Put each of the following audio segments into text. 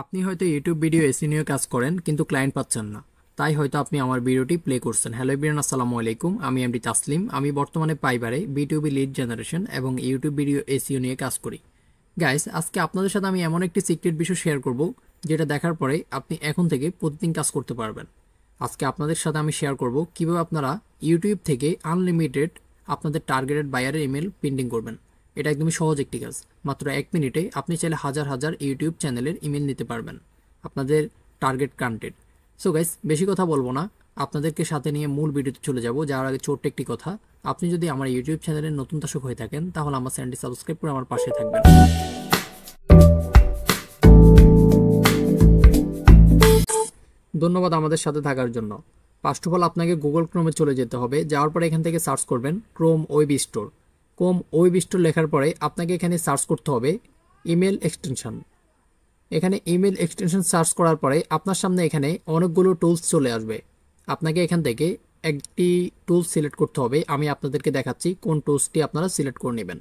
আপনি হয়তো YouTube video AC নিয়ে কাজ করেন কিন্তু ক্লায়েন্ট পাচ্ছেন না, তাই হয়তো আপনি আমার ভিডিওটি প্লে করছেন। হ্যালো এভরিওয়ান, আসসালামু আলাইকুম। আমি এমডি তাসলিম। আমি বর্তমানে পাইবারে বিটুবি লিড জেনারেশন এবং ইউটিউব ভিডিও এসিও নিয়ে কাজ করি। গাইস, আজকে আপনাদের সাথে আমি এমন একটি সিক্রেট বিষয় শেয়ার করব যেটা দেখার পরে আপনি এখন থেকে প্রতিদিন কাজ করতে পারবেন। আজকে আপনাদের সাথে আমি শেয়ার করব কিভাবে আপনারা ইউটিউব থেকে আনলিমিটেড আপনাদের টার্গেটেড বায়ারের ইমেল পেন্ডিং করবেন। এটা একদমই সহজ একটি কাজ। মাত্র 1 মিনিটে আপনি চাইলে হাজার হাজার ইউটিউব চ্যানেলের ইমেল নিতে পারবেন আপনাদের টার্গেট কন্টেন্ট। সো গাইস, বেশি কথা বলবো না, আপনাদেরকে সাথে নিয়ে মূল ভিডিওতে চলে যাব। যাওয়ার আগে ছোট্ট একটি কথা, আপনি যদি আমার ইউটিউব চ্যানেলের নতুন দর্শক হয়ে থাকেন তাহলে আমার চ্যানেলটি সাবস্ক্রাইব করে আমার পাশে থাকবেন। ধন্যবাদ আমাদের সাথে থাকার জন্য। ফার্স্ট অফ অল আপনাকে গুগল ক্রোমে চলে যেতে হবে। যাওয়ার পরে এখান থেকে সার্চ করবেন Chrome web store. Chrome web store লেখার পরে আপনাকে এখানে সার্চ করতে হবে ইমেল এক্সটেনশন। এখানে ইমেল এক্সটেনশন সার্চ করার পরে আপনার সামনে এখানে অনেকগুলো টুলস চলে আসবে। আপনাকে এখান থেকে একটি টুলস সিলেক্ট করতে হবে। আমি আপনাদেরকে দেখাচ্ছি কোন টুলসটি আপনারা সিলেক্ট করে নেবেন।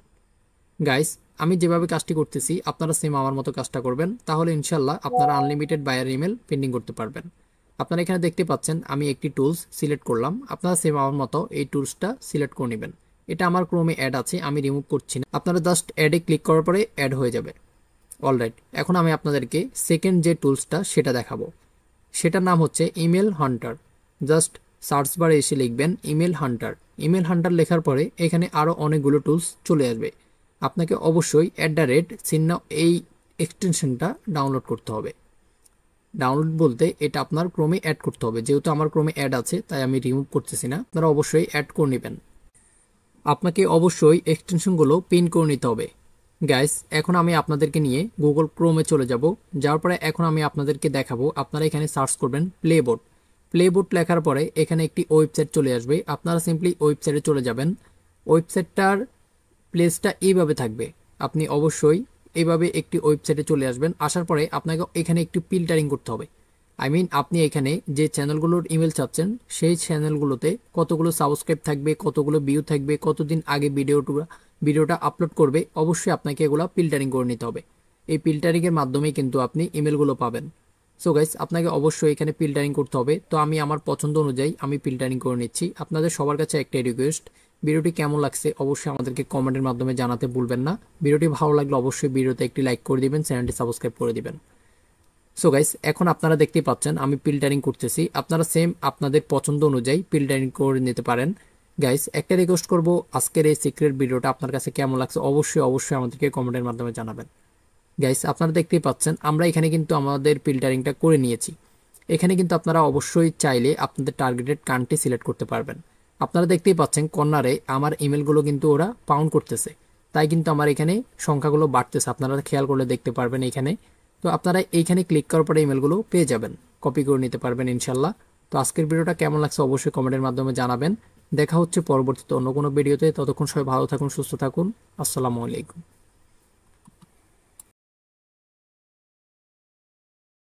গাইস, আমি যেভাবে কাজটি করতেছি আপনারা সেম আমার মতো কাজটা করবেন, তাহলে ইনশাল্লাহ আপনারা আনলিমিটেড বায়ার ইমেল পেন্ডিং করতে পারবেন। আপনারা এখানে দেখতে পাচ্ছেন আমি একটি টুলস সিলেক্ট করলাম। আপনারা সেম আমার মতো এই টুলসটা সিলেক্ট করে নেবেন। এটা আমার ক্রোমে অ্যাড আছে, আমি রিমুভ করছি না। আপনারা জাস্ট অ্যাডে ক্লিক করার পরে অ্যাড হয়ে যাবে। অলরাইট, এখন আমি আপনাদেরকে সেকেন্ড যে টুলসটা সেটা দেখাবো। সেটার নাম হচ্ছে ইমেল হান্টার। জাস্ট সার্চ বারে এসে লিখবেন ইমেল হান্টার। ইমেল হান্টার লেখার পরে এখানে আরও অনেকগুলো টুলস চলে আসবে। আপনাকে অবশ্যই @ চিহ্ন এই এক্সটেনশনটা ডাউনলোড করতে হবে। ডাউনলোড বলতে এটা আপনার ক্রোমে অ্যাড করতে হবে। যেহেতু আমার ক্রোমে অ্যাড আছে তাই আমি রিমুভ করতেছি না, আপনারা অবশ্যই অ্যাড করে নেবেন। আপনাকে অবশ্যই এক্সটেনশনগুলো পিন করে নিতে হবে। গাইস, এখন আমি আপনাদেরকে নিয়ে গুগল ক্রোমে চলে যাব। যাওয়ার পরে এখন আমি আপনাদেরকে দেখাবো। আপনারা এখানে সার্চ করবেন প্লেবোর্ড। প্লেবোর্ড লেখার পরে এখানে একটি ওয়েবসাইট চলে আসবে। আপনারা সিম্পলি ওয়েবসাইটে চলে যাবেন। ওয়েবসাইটটার প্লেসটা এইভাবে থাকবে। আপনি অবশ্যই এইভাবে একটি ওয়েবসাইটে চলে আসবেন। আসার পরে আপনাকে এখানে একটু ফিল্টারিং করতে হবে। আপনি এখানে যে চ্যানেলগুলোর ইমেল চাচ্ছেন সেই চ্যানেলগুলোতে কতগুলো সাবস্ক্রাইব থাকবে, কতগুলো ভিউ থাকবে, কতদিন আগে ভিডিওটা আপলোড করবে, অবশ্যই আপনাকে এগুলো ফিল্টারিং করে নিতে হবে। এই ফিল্টারিংয়ের মাধ্যমেই কিন্তু আপনি ইমেলগুলো পাবেন। সো গাইস, আপনাকে অবশ্যই এখানে ফিল্টারিং করতে হবে। তো আমি আমার পছন্দ অনুযায়ী আমি ফিল্টারিং করে নিচ্ছি। আপনাদের সবার কাছে একটা রিকোয়েস্ট, ভিডিওটি কেমন লাগছে অবশ্যই আমাদেরকে কমেন্টের মাধ্যমে জানাতে ভুলবেন না। ভিডিওটি ভালো লাগলে অবশ্যই ভিডিওতে একটি লাইক করে দিবেন, চ্যানেলটি সাবস্ক্রাইব করে দিবেন। সো গাইস, এখন আপনারা দেখতেই পাচ্ছেন আমি ফিল্টারিং করতেছি। আপনারা সেম আপনাদের পছন্দ অনুযায়ী ফিল্টারিং করে নিতে পারেন। গাইস, একটা রিকোয়েস্ট করব, আজকের এই সিক্রেট ভিডিওটা আপনার কাছে কেমন লাগছে অবশ্যই আমাদেরকে কমেন্টের মাধ্যমে জানাবেন। গাইস, আপনারা দেখতেই পাচ্ছেন আমরা এখানে কিন্তু আমাদের ফিল্টারিংটা করে নিয়েছি। এখানে কিন্তু আপনারা অবশ্যই চাইলে আপনাদের টার্গেটেড কান্ট্রি সিলেক্ট করতে পারবেন। আপনারা দেখতেই পাচ্ছেন কর্নারে আমার ইমেলগুলো কিন্তু ওরা পাউন্ড করতেছে, তাই কিন্তু আমার এখানে সংখ্যাগুলো বাড়তেছে। আপনারা খেয়াল করলে দেখতে পারবেন এখানে। তো আপনারা এইখানে ক্লিক করার পরে ইমেলগুলো পেয়ে যাবেন, কপি করে নিতে পারবেন ইনশাল্লাহ। তো আজকের ভিডিওটা কেমন লাগছে অবশ্যই কমেন্টের মাধ্যমে জানাবেন। দেখা হচ্ছে পরবর্তীতে অন্য কোনো ভিডিওতে। ততক্ষণ সবাই ভালো থাকুন, সুস্থ থাকুন। আসসালামু আলাইকুম।